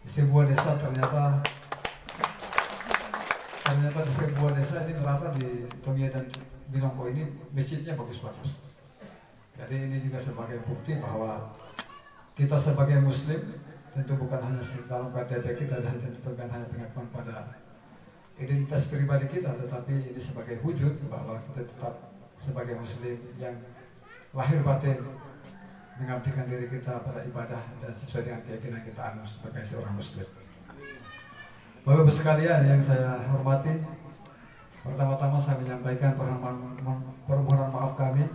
di sebuah desa ternyata di sebuah desa ini merasa di Tomia dan Binongko ini masjidnya bagus-bagus. Jadi ini juga sebagai bukti bahwa kita sebagai Muslim tentu bukan hanya dalam KTP kita dan tentu bukan hanya pengakuan pada identitas pribadi kita, tetapi ini sebagai wujud bahwa kita tetap sebagai Muslim yang lahir batin mengabdikan diri kita pada ibadah dan sesuai dengan keyakinan kita sebagai seorang Muslim. Bapak-Ibu sekalian yang saya hormati, pertama-tama saya menyampaikan permohonan maaf kami.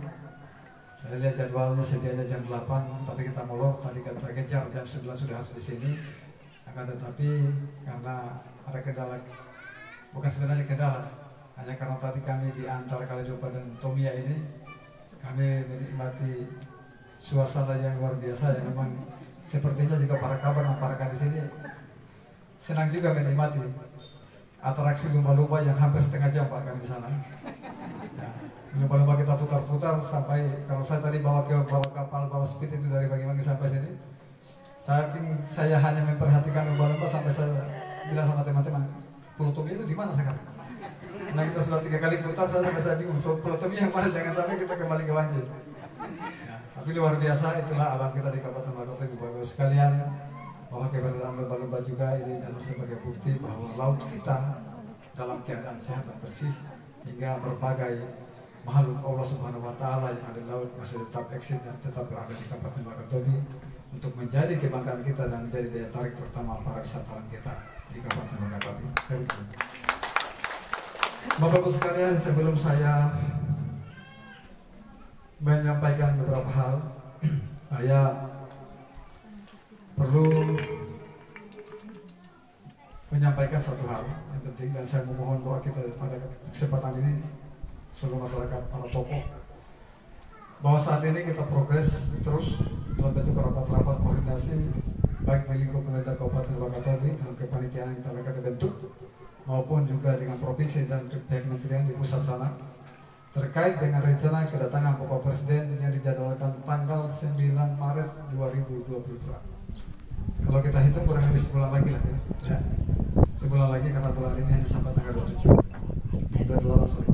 Saya lihat jadwalnya sedianya jam 8, tapi kita molor, tadi kita kejar jam 11 sudah harus di sini. Akan tetapi karena ada kendala, bukan sebenarnya kendala, hanya karena tadi kami di antara Kalijopa dan Tomia ini, kami menikmati suasana yang luar biasa yang memang sepertinya juga para kabar dan para di sini senang juga menikmati atraksi lumba-lumba yang hampir setengah jam Pak kami di sana. Ya, lumba-lumba kita putar-putar sampai kalau saya tadi bawa kapal bawa speed itu dari Banyuwangi sampai sini. Saya hanya memperhatikan lumba-lumba sampai saya bilang sama teman-teman, Pulau Tomia itu di mana sekarang? Nah kita sudah 3 kali putar, saya bingung untuk Pulau Tomia yang mana, jangan sampai kita kembali ke Banjir. Ya, tapi luar biasa itulah alam kita di Kabupaten Wakatobi, Bapak-Ibu sekalian. Bahwa keberadaan lumba-lumba juga ini adalah sebagai bukti bahwa laut kita dalam keadaan sehat dan bersih, hingga berbagai makhluk Allah Subhanahu wa Ta'ala yang ada di laut masih tetap eksis dan tetap berada di Kabupaten Wakatobi untuk menjadi kebanggaan kita dan menjadi daya tarik terutama para wisatawan kita di Kabupaten Wakatobi. Bapak-Ibu sekalian, sebelum saya menyampaikan beberapa hal, saya perlu menyampaikan satu hal yang penting, dan saya memohon doa kita pada kesempatan ini seluruh masyarakat, para tokoh, bahwa saat ini kita progres terus dalam bentuk rapat-rapat koordinasi baik di lingkup pemerintah Kabupaten Wakatobi dalam kepanitiaan yang telah kita bentuk maupun juga dengan provinsi dan pihak kementerian di pusat sana terkait dengan rencana kedatangan Bapak Presiden yang dijadwalkan tanggal 9 Maret 2022. Kalau kita hitung kurang lebih sebulan lagi lah ya. Sebulan lagi karena bulan ini hanya sampai tanggal 27. 28 sorry.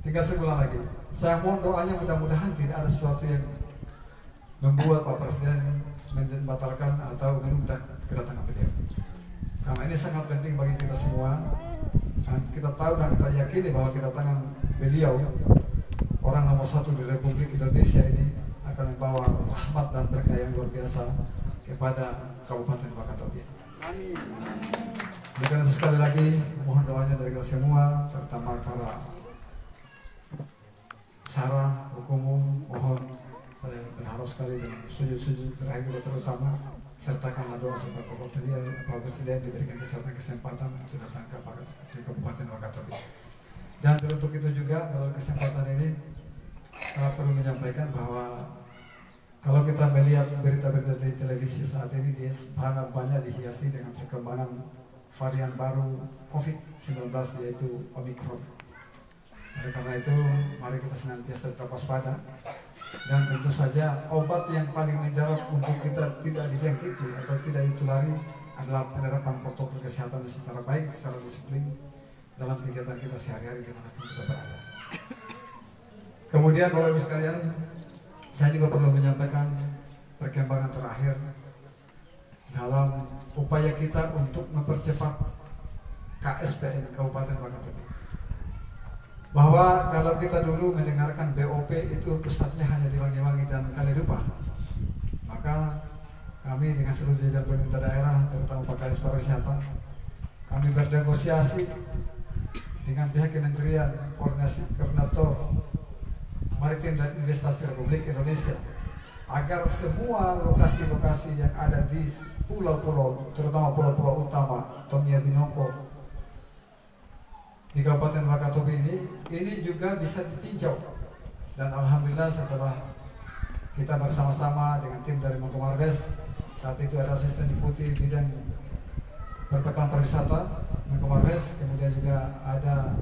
Tinggal sebulan lagi. Saya mohon doanya mudah-mudahan tidak ada sesuatu yang membuat Pak Presiden membatalkan atau menunda kedatangan beliau. Karena ini sangat penting bagi kita semua. Dan kita tahu dan kita yakini bahwa kedatangan beliau, orang nomor 1 di Republik Indonesia ini, akan membawa rahmat dan berkah yang luar biasa kepada Kabupaten Wakatobi. Amin. Karena sekali lagi mohon doanya dari kita semua, terutama para Sarah, hukum, mohon saya berharap sekali dengan sujud-sujud terakhir terutama sertakanlah doa supaya Bapak Presiden diberikan kesempatan untuk datang ke Kabupaten Wakatobi. Dan untuk itu juga dalam kesempatan ini saya perlu menyampaikan bahwa kalau kita melihat berita-berita di televisi saat ini, dia sangat banyak dihiasi dengan perkembangan varian baru COVID-19 yaitu Omicron. Oleh karena itu, mari kita senantiasa tetap waspada. Dan tentu saja obat yang paling menjarak untuk kita tidak dijangkiti atau tidak ditulari adalah penerapan protokol kesehatan secara baik, secara disiplin dalam kegiatan kita sehari-hari dimanapun kita berada. Kemudian Bapak-Ibu sekalian, saya juga perlu menyampaikan perkembangan terakhir dalam upaya kita untuk mempercepat KSPM Kabupaten Wakatobi. Bahwa kalau kita dulu mendengarkan BOP itu pusatnya hanya di Banyuwangi dan Kalijopa, maka kami dengan seluruh jajaran pemerintah daerah, terutama Pak Kadis Pariwisata, kami bernegosiasi dengan pihak Kementerian Koordinator Maritim dan Investasi Republik Indonesia agar semua lokasi-lokasi yang ada di pulau-pulau, terutama pulau-pulau utama Tomia Binongko di Kabupaten Wakatobi ini juga bisa ditinjau. Dan alhamdulillah setelah kita bersama-sama dengan tim dari Menko Marves, saat itu ada asisten deputi bidang perbekalan pariwisata Menko Marves, kemudian juga ada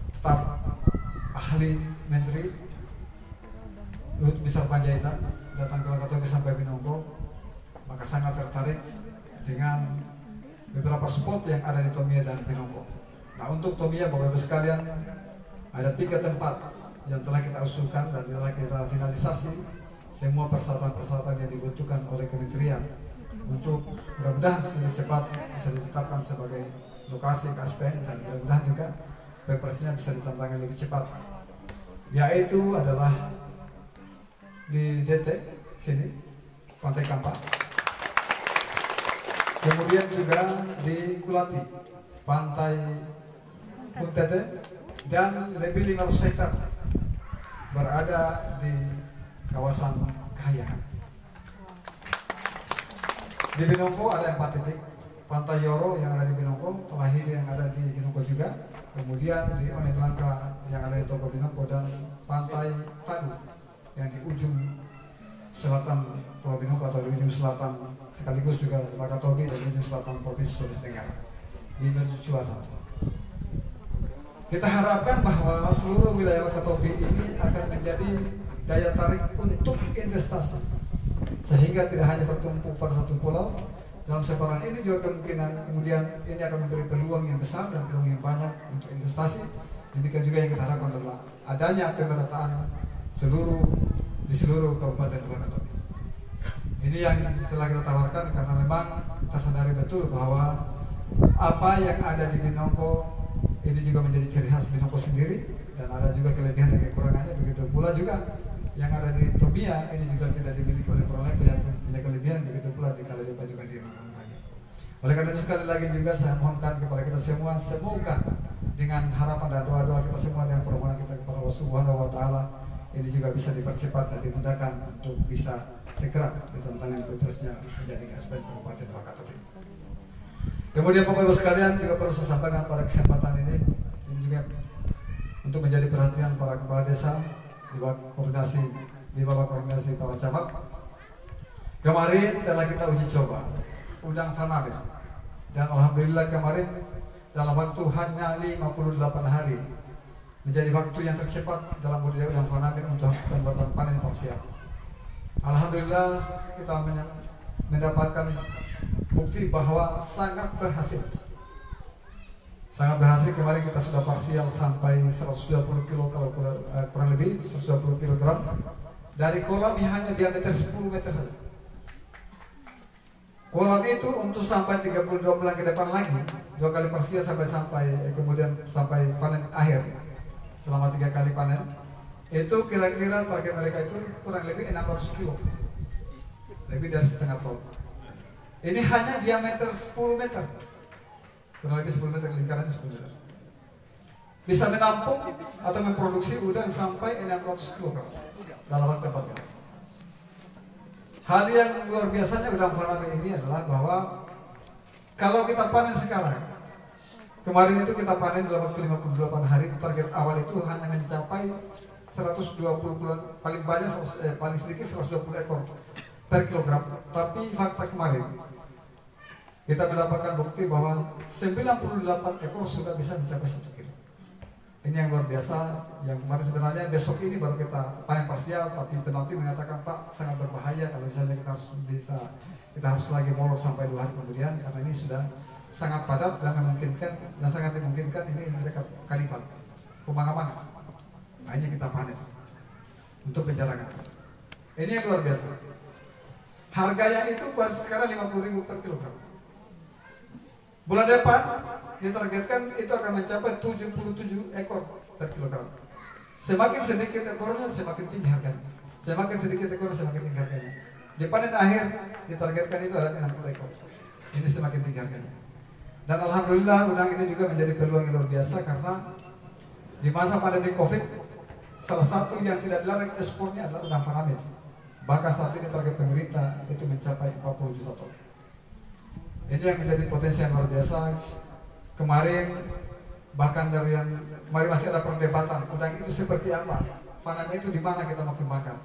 staf ahli menteri Luhut Binsar Panjaitan datang ke Wakatobi sampai Binongko, maka sangat tertarik dengan beberapa spot yang ada di Tomia dan Binongko. Nah, untuk Tomia, Bapak Ibu sekalian, ada 3 tempat yang telah kita usulkan dan telah kita finalisasi semua persyaratan-persyaratan yang dibutuhkan oleh kementerian untuk mudah-mudahan sedikit cepat bisa ditetapkan sebagai lokasi KSPN dan mudah-mudahan juga Perpresnya bisa ditantangkan lebih cepat, yaitu adalah di DT sini, Pantai Kampak, kemudian juga di Kulati, Pantai Puntete, dan lebih 500 hektar berada di kawasan Kahayangan. Di Binongko ada 4 titik, Pantai Yoro yang ada di Binongko, Telahiri yang ada di Binongko juga, kemudian di Onelangka yang ada di Toko Binongko, dan Pantai Tadu yang di ujung selatan Pulau Binongko atau di ujung selatan sekaligus juga Wakatobi dan ujung selatan Provinsi Sulawesi Tenggara di mercusuar. Kita harapkan bahwa seluruh wilayah Wakatobi ini akan menjadi daya tarik untuk investasi, sehingga tidak hanya bertumpu pada satu pulau. Dalam sebaran ini juga kemungkinan kemudian ini akan memberi peluang yang besar dan peluang yang banyak untuk investasi. Demikian juga yang kita harapkan adalah adanya pemerataan di seluruh Kabupaten Wakatobi. Ini yang telah kita tawarkan karena memang kita sadari betul bahwa apa yang ada di Binongko ini juga menjadi ciri khas Binongko sendiri dan ada juga kelebihan dan kekurangannya. Begitu pula juga yang ada di Tomia ini juga tidak dimiliki oleh orang lain, punya kelebihan. Begitu pula di Kaledopa juga di orang lain. Oleh karena itu sekali lagi juga saya mohonkan kepada kita semua, semoga dengan harapan dan doa-doa kita semua dengan permohonan kita kepada Allah Subhanahu wa Ta'ala, ini juga bisa dipercepat dan dimudahkan untuk bisa segera ditentangkan Perpresnya menjadi KSPN Kabupaten Wakatobi. Kemudian Bapak Ibu sekalian, juga perlu saya sampaikan pada kesempatan ini juga untuk menjadi perhatian para kepala desa di bawah koordinasi para camat. Kemarin telah kita uji coba udang faname, dan alhamdulillah kemarin dalam waktu hanya 58 hari menjadi waktu yang tercepat dalam budidaya udang faname untuk kita melakukan panen parsial. Alhamdulillah kita mendapatkan bukti bahwa sangat berhasil. Sangat berhasil. Kemarin kita sudah parsial sampai 120 kilo, kalau kurang lebih 120 kg dari kolam yang hanya diameter 10 meter saja. Kolam itu untuk sampai 32 bulan ke depan lagi 2 kali parsial sampai kemudian sampai panen akhir selama 3 kali panen, itu kira-kira target mereka itu kurang lebih 600 kilo, lebih dari setengah ton. Ini hanya diameter 10 meter, kurang lebih 10 meter, lingkarannya 10 meter. Bisa menampung atau memproduksi udang sampai 600 kg dalam waktu 4 bulan. Hal yang luar biasanya udang faname ini adalah bahwa kalau kita panen sekarang, kemarin itu kita panen dalam waktu 58 hari, target awal itu hanya mencapai 120 bulan, paling banyak paling sedikit 120 ekor per kilogram. Tapi fakta kemarin kita mendapatkan bukti bahwa 98 ekor sudah bisa mencapai 1 kilo. Ini yang luar biasa. Yang kemarin sebenarnya besok ini baru kita panen parsial, tapi peneliti mengatakan Pak sangat berbahaya kalau misalnya kita harus lagi molor sampai 2 hari kemudian, karena ini sudah sangat padat dan memungkinkan dan sangat dimungkinkan ini mereka kanibal, pemanga-manga. Hanya kita panen untuk penjarangan. Ini yang luar biasa. Harganya itu baru sekarang 50.000 per kilogram. Bulan depan ditargetkan itu akan mencapai 77 ekor per kilogram. Semakin sedikit ekornya semakin tinggi harganya. Semakin sedikit ekornya semakin tinggi harganya. Di panen akhir ditargetkan itu ada 60 ekor. Ini semakin tinggi harganya. Dan alhamdulillah udang ini juga menjadi peluang yang luar biasa, karena di masa pandemi Covid salah satu yang tidak dilarang ekspornya adalah udang faname. Bahkan saat ini target pemerintah itu mencapai 40 juta ton. Ini yang menjadi potensi yang luar biasa. Kemarin bahkan dari yang kemarin masih ada perdebatan udang itu seperti apa, faname itu di mana kita mau kembangkan.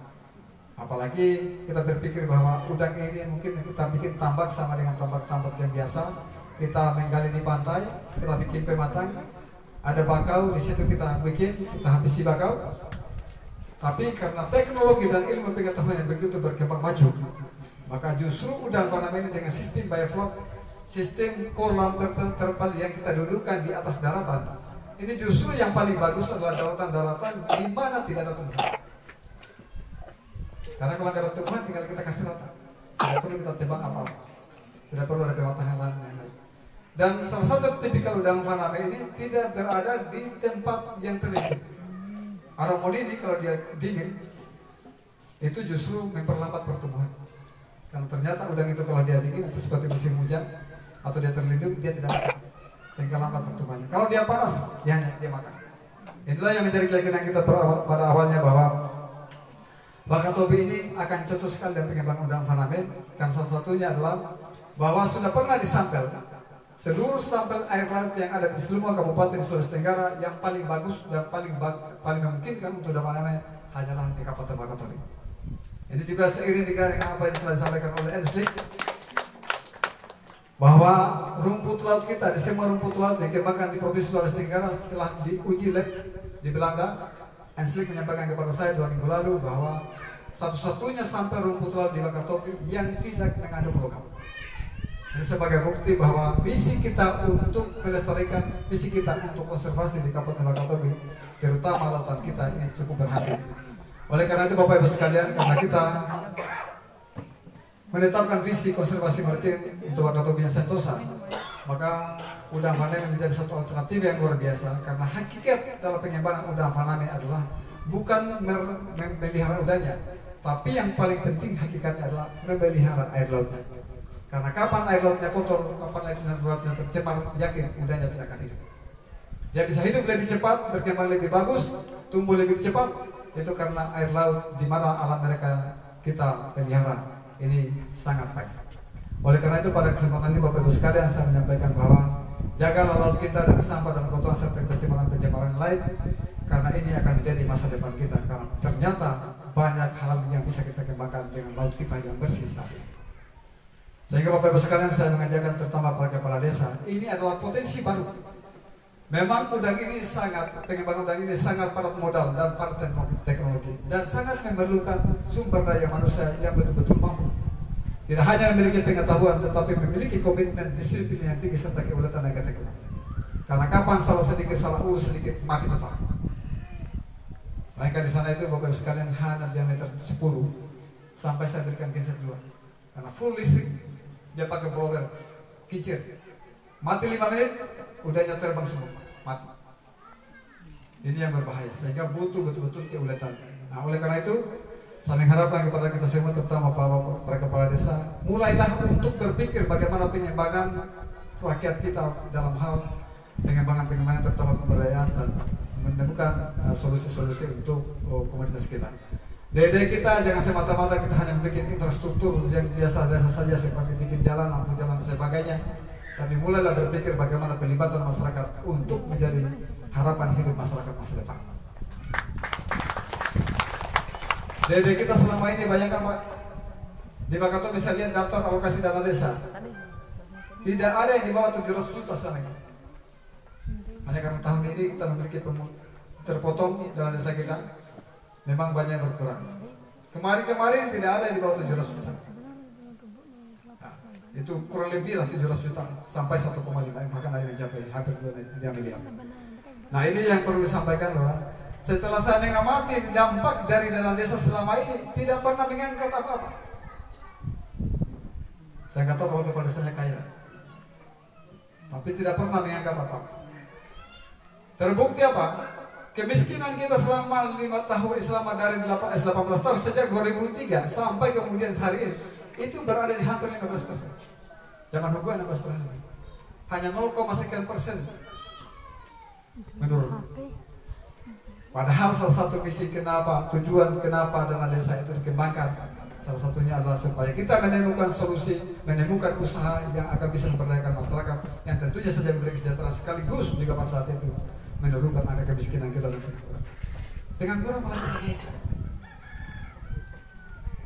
Apalagi kita berpikir bahwa udang ini mungkin kita bikin tambak sama dengan tambak-tambak yang biasa. Kita menggali di pantai, kita bikin pematang, ada bakau di situ kita habisi bakau. Tapi karena teknologi dan ilmu pengetahuan yang begitu berkembang maju, maka justru udang faname ini dengan sistem bioflok sistem kolam terpal yang kita dudukan di atas daratan, ini justru yang paling bagus adalah daratan-daratan di mana tidak ada tumbuhan. Karena kalau ada tumbuhan tinggal kita kasih rata, tidak perlu kita tebang apa-apa, tidak perlu ada pematahan lain-lain. Dan salah satu tipikal udang faname ini tidak berada di tempat yang terlindung. Aromonini kalau dia dingin itu justru memperlambat pertumbuhan. Karena ternyata udang itu kalau dia dingin atau seperti musim hujan atau dia terlindung, dia tidak makan, sehingga lambat pertumbuhannya. Kalau dia panas, dia makan. Inilah yang menjadi keyakinan kita pada awalnya bahwa Wakatobi ini akan cocok sekali dalam pengembangan udang faname. Dan salah satunya adalah bahwa sudah pernah disampel seluruh sampel air laut yang ada di seluruh kabupaten Sulawesi Tenggara, yang paling bagus dan paling memungkinkan untuk udang faname hanyalah di Kabupaten Wakatobi. Ini juga seiring dengan apa yang telah disampaikan oleh Enslik, bahwa rumput laut kita di semua rumput laut dikembangkan di Provinsi Sulawesi Tenggara setelah diuji lab di Belanda. Enslik menyampaikan kepada saya 2 minggu lalu bahwa satu-satunya sampel rumput laut di Wakatobi yang tidak mengandung logam. Ini sebagai bukti bahwa misi kita untuk melestarikan, misi kita untuk konservasi di Kabupaten Wakatobi, terutama lautan kita, ini cukup berhasil. Oleh karena itu Bapak Ibu sekalian, karena kita menetapkan visi konservasi maritim untuk Wakatobi yang sentosa, maka udang faname menjadi satu alternatif yang luar biasa. Karena hakikat dalam pengembangan udang faname adalah bukan memelihara udangnya, tapi yang paling penting hakikatnya adalah memelihara air lautnya. Karena kapan air lautnya kotor, kapan air lautnya tercemar, yakin udangnya tidak akan hidup. Dia bisa hidup lebih cepat, berkembang lebih bagus, tumbuh lebih cepat, itu karena air laut di mana alam mereka kita pelihara ini sangat baik. Oleh karena itu pada kesempatan ini Bapak Ibu sekalian, saya menyampaikan bahwa jagalah laut kita dari sampah dan kotoran serta pencemaran lain, karena ini akan menjadi masa depan kita. Karena ternyata banyak hal yang bisa kita kembangkan dengan laut kita yang bersih saat ini. Sehingga Bapak Ibu sekalian, saya mengajarkan terutama para kepala desa, ini adalah potensi baru. Memang udang ini pengembangan udang ini sangat padat modal dan padat teknologi, dan sangat memerlukan sumber daya manusia yang betul-betul mampu. Tidak hanya memiliki pengetahuan, tetapi memiliki komitmen, disiplin yang tinggi serta keuletan dan ekonomi. Karena kapan salah urus sedikit mati total. Maka di sana itu Bapak Ibu sekalian hanya diameter 10 sampai saya berikan genset 2. Karena full listrik, dia pakai blower, kincir. Mati 5 menit, udahnya terbang semua, mati. Ini yang berbahaya, sehingga butuh betul-betul keuletan. Nah, oleh karena itu, saya mengharapkan kepada kita semua, terutama para kepala desa, mulailah untuk berpikir bagaimana pengembangan rakyat kita dalam hal pengembangan terutama pemberdayaan dan menemukan solusi-solusi untuk komunitas kita. Dede kita jangan semata-mata kita hanya membuat infrastruktur yang biasa-biasa saja seperti bikin jalan, lampu jalan dan sebagainya. Tapi mulailah berpikir bagaimana pelibatan masyarakat untuk menjadi harapan hidup masyarakat masa depan. Dede kita selama ini bayangkan Pak, di Wakatobi bisa lihat daftar alokasi dana desa, tidak ada yang di bawah 700 juta selama ini. Hanya karena tahun ini kita memiliki terpotong dana desa kita, memang banyak yang berkurang. Kemarin tidak ada yang di bawah 700 juta. Nah, itu kurang lebih lah 700 juta sampai 1,5, bahkan ada yang mencapai hampir 2 miliar. Nah, ini yang perlu disampaikan bahwa setelah saya mengamati dampak dari dana desa selama ini, tidak pernah mengangkat apa-apa. Saya kata kalau kepala desanya kaya, tapi tidak pernah mengangkat apa-apa. Terbukti apa? Kemiskinan kita selama 5 tahun, selama dari 18 tahun sejak 2003 sampai kemudian hari ini, itu berada di hampir 15%. Zaman hukum 16%. Hanya 0,sekian% menurun. Padahal salah satu misi tujuan kenapa dana desa itu dikembangkan, salah satunya adalah supaya kita menemukan solusi, menemukan usaha yang akan bisa memperdayakan masyarakat, yang tentunya saja memberi kesejahteraan sekaligus juga pada saat itu menurunkan angka kemiskinan kita dan pengangguran. Pengangguran malah kita naikkan.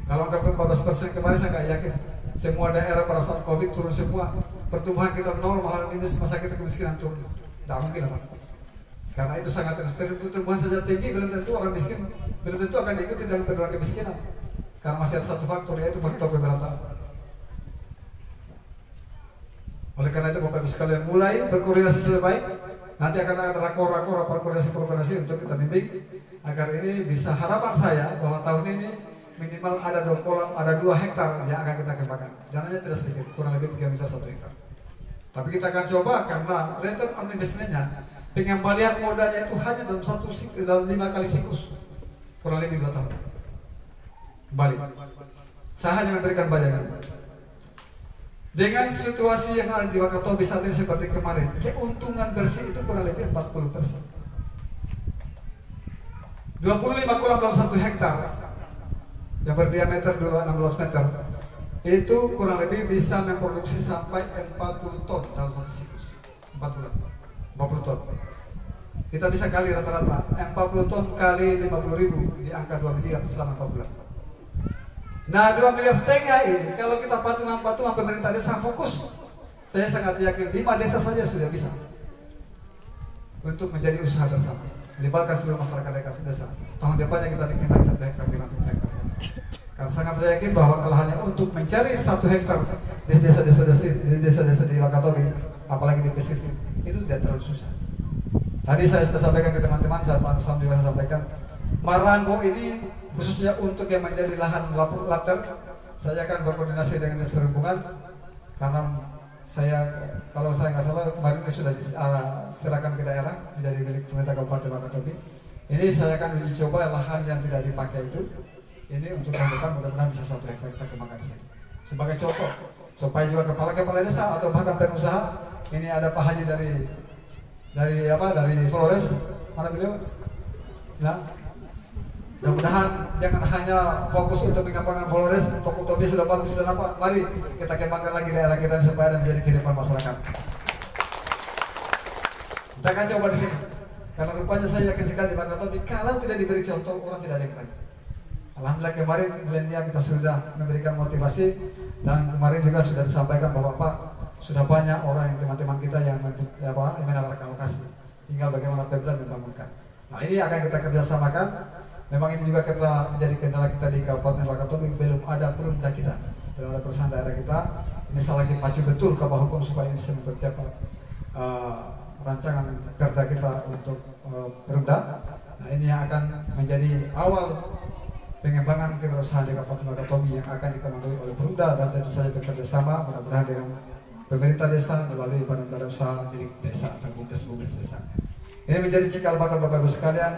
Kalau angka 14% kemarin saya nggak yakin semua daerah pada saat COVID turun semua, pertumbuhan kita nol, malah minus, masa kita kemiskinan turun. Tidak mungkin apa. Karena itu sangat pertumbuhan saja tinggi, belum tentu akan miskin, belum tentu akan diikuti dengan penurunan kemiskinan. Karena masih ada satu faktor, yaitu faktor keberatan. Oleh karena itu Bapak Ibu sekalian mulai berkoordinasi lebih baik. Nanti akan ada rakor-rakor koordinasi untuk kita bimbing agar ini bisa, harapan saya bahwa tahun ini minimal ada 2 kolam, ada 2 hektar yang akan kita kembangkan. Dananya tidak sedikit, kurang lebih 3 miliar 1 hektar. Tapi kita akan coba karena return on investment-nya, pengembalian modalnya itu hanya dalam 5 kali siklus, kurang lebih 2 tahun. Kembali. Saya hanya memberikan bayangan. Dengan situasi yang ada di Wakatobi saat ini seperti kemarin, keuntungan bersih itu kurang lebih 40%. 25 kolam dalam 1 hektar yang berdiameter 16 meter itu kurang lebih bisa memproduksi sampai 40 ton dalam 1 siklus. 4 bulan 40 ton. Kita bisa kali rata-rata 40 ton kali 50.000 di angka 2 miliar selama 4 bulan. Nah, 2,5 miliar ini kalau kita patungan pemerintah desa fokus, saya sangat yakin 5 desa saja sudah bisa untuk menjadi usaha bersama. Libatkan seluruh masyarakat desa. Tahun depannya kita bikin lagi 1 hektar, 1 hektar. Karena sangat saya yakin bahwa kalau hanya untuk mencari 1 hektar di desa-desa di Wakatobi, apalagi di pesisir, itu tidak terlalu susah. Tadi saya sudah sampaikan ke teman-teman, Pak Sam juga saya sampaikan, Marango ini khususnya untuk yang menjadi lahan later, saya akan berkoordinasi dengan Dinas Perhubungan karena kalau saya nggak salah kemarin ini sudah diserahkan ke daerah menjadi milik pemerintah Kabupaten Wakatobi. Ini saya akan uji coba lahan yang tidak dipakai itu. Ini untuk tahun depan mudah-mudahan bisa 1 hektar kita kembangkan di sini. Sebagai contoh, supaya juga kepala desa atau bahkan pengusaha, ini ada Pak Haji dari Flores, mana beliau? Nah, mudah-mudahan jangan hanya fokus untuk mengembangkan Flores, toko Tobi sudah bagus dan apa, mari kita kembangkan lagi daerah kita supaya ada menjadi kehidupan masyarakat. Kita akan coba di sini, karena rupanya saya yakin sekali di Wakatobi kalau tidak diberi contoh orang tidak ada yang lain. Alhamdulillah kemarin milenial kita sudah memberikan motivasi dan kemarin juga sudah disampaikan bahwa Pak sudah banyak orang yang teman-teman kita yang menawarkan lokasi, tinggal bagaimana Pemda membangunkan. Nah ini akan kita kerjasamakan. Memang ini juga kita menjadi kendala kita di Kabupaten Wakatobi, belum ada perumda kita, belum ada perusahaan daerah kita. Ini salah lagi pacu betul ke bawah hukum supaya ini bisa mempersiapkan rancangan perda kita untuk perumda. Nah ini yang akan menjadi awal pengembangan kewirausahaan di Kabupaten Wakatobi yang akan dikemandoi oleh perumda dan tentu saja bekerja sama mudah-mudahan dengan pemerintah desa melalui badan-badan usaha milik desa atau bumdes desa. Ini menjadi cikal bakal Bapak Ibu sekalian.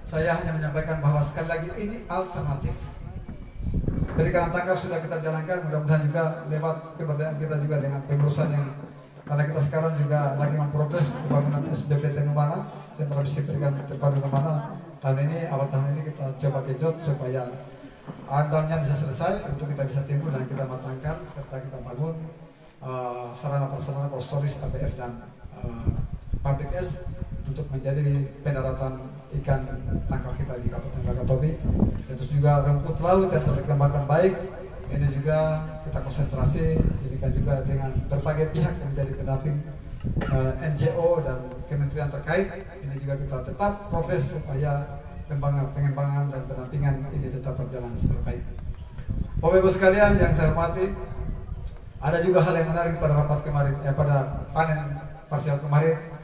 Saya hanya menyampaikan bahwa sekali lagi ini alternatif. Perikanan tangkap sudah kita jalankan, mudah-mudahan juga lewat pemberdayaan kita juga dengan pengurusan yang, karena kita sekarang juga lagi memprogres pembangunan SBPT Numana, Sentra Bisik Perikanan Terpadu Numana. Tahun ini, awal tahun ini kita coba kejut supaya andalnya bisa selesai untuk kita bisa timbul dan kita matangkan serta kita bangun sarana prasarana stories ABF dan pabrik es untuk menjadi pendaratan ikan tangkap kita di Kabupaten Wakatobi. Tentu juga rumput laut yang terkembangkan baik. Ini juga kita konsentrasi, demikian juga dengan berbagai pihak yang menjadi pendamping NGO dan kementerian terkait. Ini juga kita tetap progres supaya pengembangan dan pendampingan ini tetap berjalan secara baik. Bapak Ibu sekalian yang saya hormati, ada juga hal yang menarik pada rapat kemarin, pada panen parsial kemarin.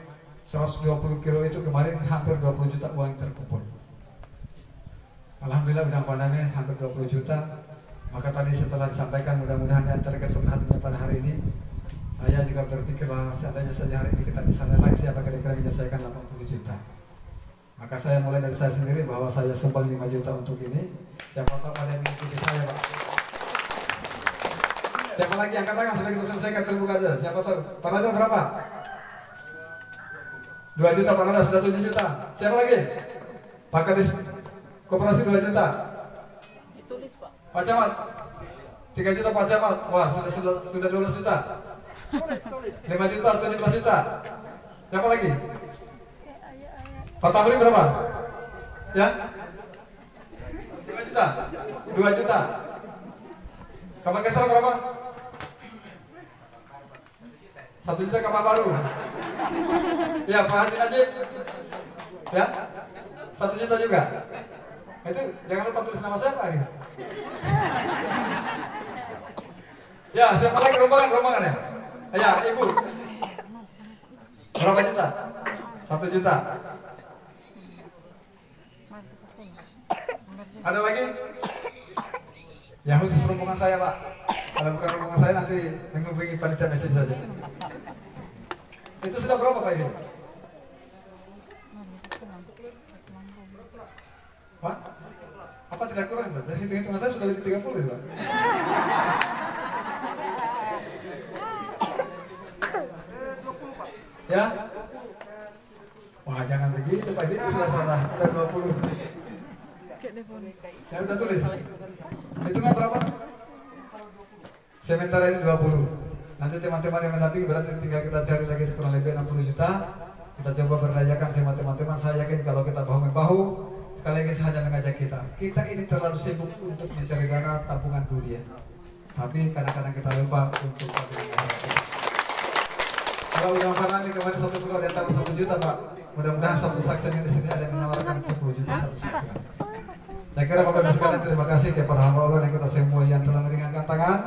120 kilo itu kemarin hampir 20 juta uang yang terkumpul. Alhamdulillah udah panennya hampir 20 juta. Maka tadi setelah disampaikan mudah-mudahan yang terketuk hatinya pada hari ini, saya juga berpikir bahwa seadanya saja hari ini kita bisa lelang siapa kira-kira menyelesaikan 80 juta. Maka saya mulai dari saya sendiri bahwa saya sumbang 5 juta untuk ini. Siapa tahu ada yang mengikuti saya, Pak. Siapa lagi yang katakan sampai kita selesaikan terbuka aja. Siapa tahu? Panada berapa? 2 juta, Panada sudah 7 juta. Siapa lagi? Pak Kadis Koperasi 2 juta. Ditulis, Pak. Pak Camat 3 juta Pak Camat. Wah, sudah 12 juta. 5 juta, 17 juta. Siapa lagi? Pak Tamri berapa? Ya? 5 juta. 2 juta. Kapal Kesar berapa? 1 juta kapal baru. Ya, Pak Haji Najib. Ya? 1 juta juga. Itu jangan lupa tulis nama saya Pak. Ya, siapa lagi rombongan ya? Ya, Ibu. Berapa juta? 1 juta. Ada lagi? Ya khusus rombongan saya, Pak. Kalau bukan rombongan saya nanti menghubungi panitia message saja. Itu sudah berapa, Pak ini? Pak? Apa tidak kurang, Pak? Dari hitung-hitungan saya sudah lebih 30, Pak. Ya? Wah, jangan begitu, Pak. Itu sudah salah. Udah 20. Ya udah tulis. Hitungan berapa? Sementara ini 20. Nanti teman-teman yang mendampingi berarti tinggal kita cari lagi kurang lebih 60 juta. Kita coba berdayakan sama teman-teman. Saya yakin kalau kita bahu-membahu, sekali lagi saya hanya mengajak kita. Kita ini terlalu sibuk untuk mencari dana tabungan dunia. Tapi kadang-kadang kita lupa untuk tabungan akhirat. Kalau udah pernah nih kemarin 1 pulau ada tambah 1 juta, Pak. Mudah-mudahan satu saksi di sini ada yang menawarkan 10 juta satu saksi. Saya kira Bapak Ibu sekalian, terima kasih kepada hamba Allah dan kita semua yang telah meringankan tangan.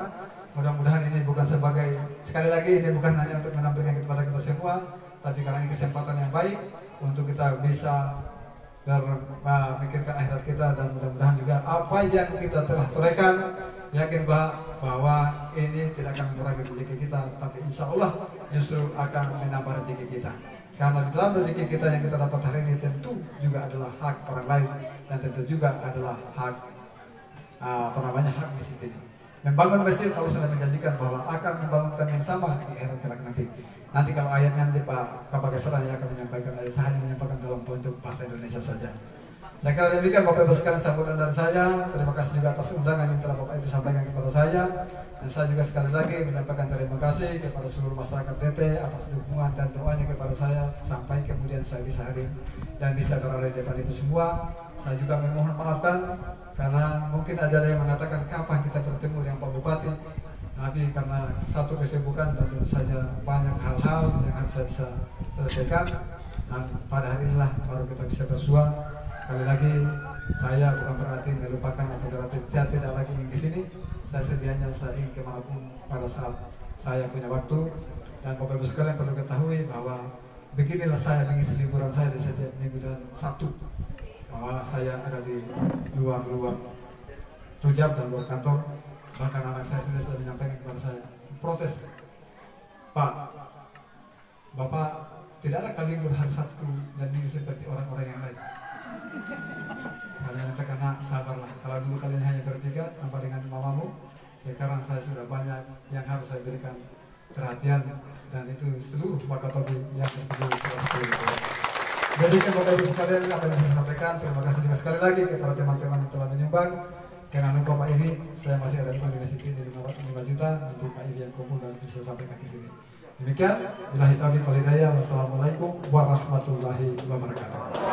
Mudah-mudahan ini bukan sebagai, sekali lagi ini bukan hanya untuk menampilkan kepada kita semua, tapi karena ini kesempatan yang baik untuk kita bisa memikirkan akhirat kita, dan mudah-mudahan juga apa yang kita telah torehkan, yakin bahwa ini tidak akan mengurangi rezeki kita, tapi insya Allah justru akan menambah rezeki kita. Karena di dalam rezeki kita yang kita dapat hari ini tentu juga adalah hak orang lain, dan tentu juga adalah hak hak masjid ini. Membangun masjid Allah sudah menjanjikan bahwa akan membangunkan yang sama di akhirat kelak nanti. Nanti kalau ayatnya nanti Pak Kapolres yang akan menyampaikan ayat, saya hanya menyampaikan dalam bentuk bahasa Indonesia saja. Saya kira demikian Bapak Ibu sekalian sambutan dari saya. Terima kasih juga atas undangan yang telah Bapak Ibu sampaikan kepada saya. Dan saya juga sekali lagi menyampaikan terima kasih kepada seluruh masyarakat DT atas dukungan dan doanya kepada saya sampai kemudian saya bisa hadir dan bisa berada di depan Ibu semua. Saya juga memohon maafkan karena mungkin ada yang mengatakan kapan kita bertemu dengan Pak Bupati. Tapi karena satu kesibukan dan tentu saja banyak hal-hal yang harus saya bisa selesaikan, dan pada hari inilah baru kita bisa bersua. Sekali lagi saya bukan berarti melupakan atau berarti saya tidak lagi ingin kesini. Saya sedianya saya ingin kemanapun pada saat saya punya waktu. Dan Bapak Ibu sekalian perlu ketahui bahwa beginilah saya mengisi liburan saya di setiap minggu dan Sabtu, bahwa saya ada di luar Rujab dan luar kantor. Bahkan anak saya sendiri sudah menyampaikan kepada saya, protes, Pak, Bapak tidak ada kali libur hari Sabtu dan Minggu seperti orang-orang yang lain. Saya menyampaikan, nak, sabarlah. Kalau dulu kalian hanya bertiga tanpa dengan mamamu, sekarang saya sudah banyak yang harus saya berikan perhatian, dan itu seluruh Wakatobi yang terdiri dari 10. Jadi Bapak Ibu sekalian, apa yang bisa saya sampaikan. Terima kasih juga sekali lagi kepada teman-teman yang telah menyumbang. Jangan lupa Pak Ivi, saya masih ada utang di masjid ini 5 juta. Nanti Pak Ivi yang kumpul dan bisa sampaikan ke sini. Demikian, billahi taufiq wal hidayah. Wassalamualaikum warahmatullahi wabarakatuh.